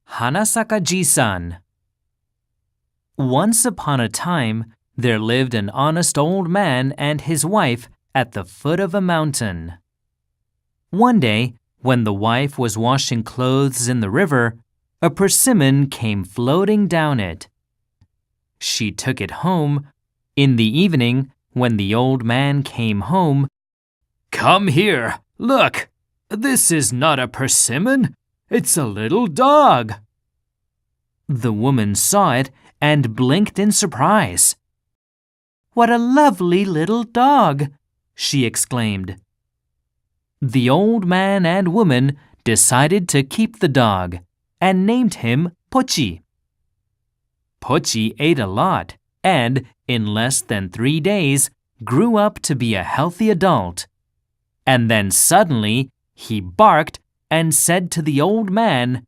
花咲かじいさん. Once upon a time, there lived an honest old man and his wife at the foot of a mountain. One day, when the wife was washing clothes in the river, a persimmon came floating down it. She took it home. In the evening, when the old man came home, "Come here, look! This is not a persimmon, it's a little dog." The woman saw it and blinked in surprise. "What a lovely little dog!" she exclaimed. The old man and woman decided to keep the dog and named him Pochi. Pochi ate a lot and, in less than 3 days, grew up to be a healthy adult. And then suddenly, he barked and said to the old man,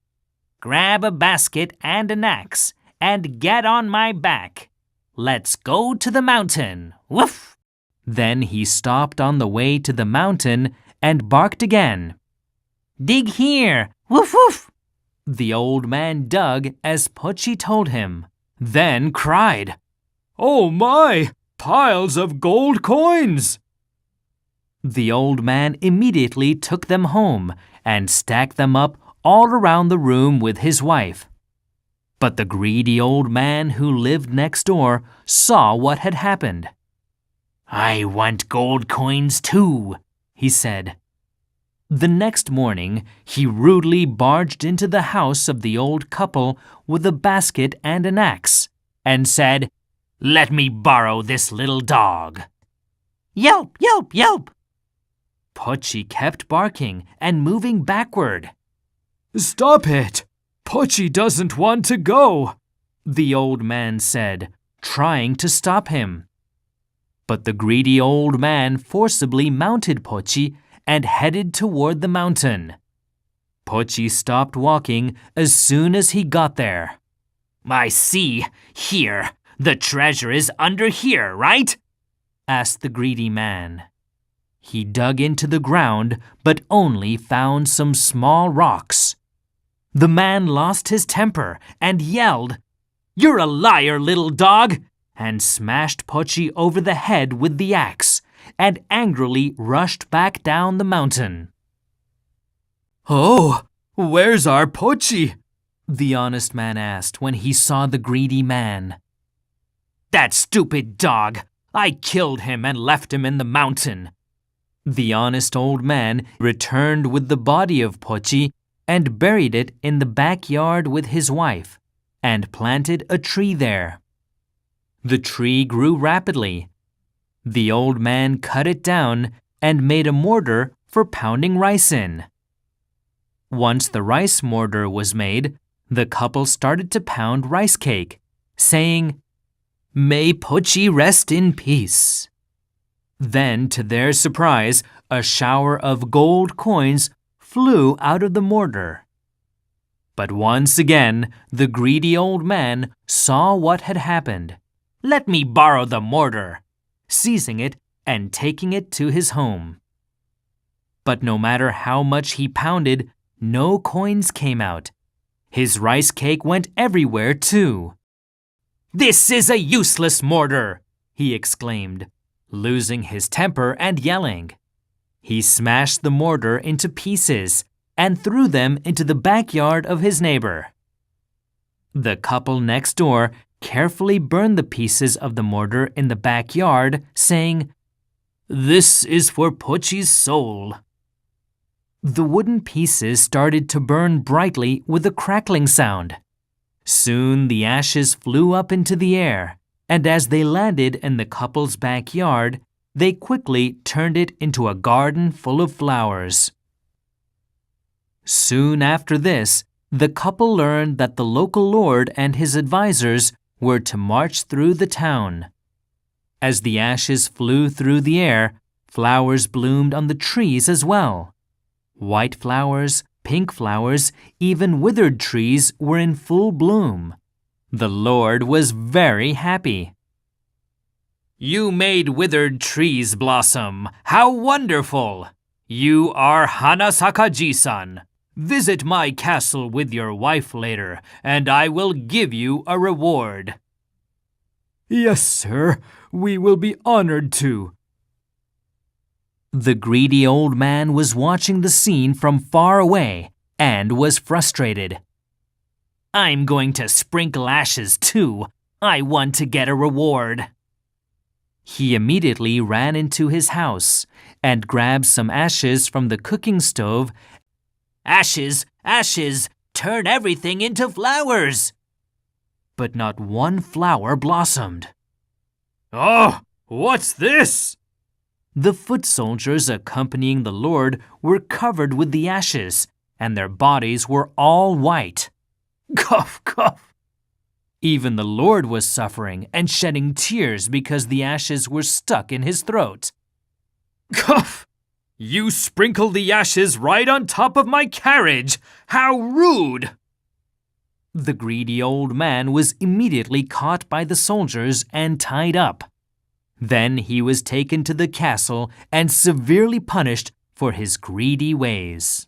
"Grab a basket and an axe and get on my back. Let's go to the mountain. Woof!" Then he stopped on the way to the mountain and barked again. "Dig here! Woof woof!" The old man dug as Pochi told him, then cried, "Oh my! Piles of gold coins!" The old man immediately took them home and stacked them up all around the room with his wife. But the greedy old man who lived next door saw what had happened. "I want gold coins too," he said. The next morning, he rudely barged into the house of the old couple with a basket and an axe, and said, "Let me borrow this little dog." "Yelp, yelp, yelp!" Pochi kept barking and moving backward. "Stop it! Pochi doesn't want to go," the old man said, trying to stop him. But the greedy old man forcibly mounted Pochi and headed toward the mountain. Pochi stopped walking as soon as he got there. "I see, here, the treasure is under here, right?" asked the greedy man. He dug into the ground, but only found some small rocks. The man lost his temper and yelled, "You're a liar, little dog!" and smashed Pochi over the head with the axe, and angrily rushed back down the mountain. "Oh, where's our Pochi?" the honest man asked when he saw the greedy man. "That stupid dog! I killed him and left him in the mountain." The honest old man returned with the body of Pochi and buried it in the backyard with his wife, and planted a tree there. The tree grew rapidly. The old man cut it down and made a mortar for pounding rice in. Once the rice mortar was made, the couple started to pound rice cake, saying, "May Pochi rest in peace." Then, to their surprise, a shower of gold coins flew out of the mortar. But once again, the greedy old man saw what had happened. "Let me borrow the mortar," seizing it and taking it to his home. But no matter how much he pounded, no coins came out. His rice cake went everywhere, too. "This is a useless mortar!" he exclaimed, losing his temper and yelling. He smashed the mortar into pieces and threw them into the backyard of his neighbor. The couple next door carefully burned the pieces of the mortar in the backyard, saying, "This is for Pochi's soul." The wooden pieces started to burn brightly with a crackling sound. Soon the ashes flew up into the air, and as they landed in the couple's backyard, they quickly turned it into a garden full of flowers. Soon after this, the couple learned that the local lord and his advisors were to march through the town. As the ashes flew through the air, flowers bloomed on the trees as well. White flowers, pink flowers, even withered trees were in full bloom. The Lord was very happy. "You made withered trees blossom. How wonderful! You are Hanasaka-ji-san, Visit my castle with your wife later, and I will give you a reward." "Yes, sir. We will be honored to." The greedy old man was watching the scene from far away and was frustrated. "I'm going to sprinkle ashes too. I want to get a reward." He immediately ran into his house and grabbed some ashes from the cooking stove. "Ashes, ashes, turn everything into flowers!" But not one flower blossomed. "Oh, what's this?" The foot soldiers accompanying the Lord were covered with the ashes, and their bodies were all white. Cough, cough. Even the Lord was suffering and shedding tears because the ashes were stuck in his throat. "Cough! You sprinkled the ashes right on top of my carriage! How rude!" The greedy old man was immediately caught by the soldiers and tied up. Then he was taken to the castle and severely punished for his greedy ways.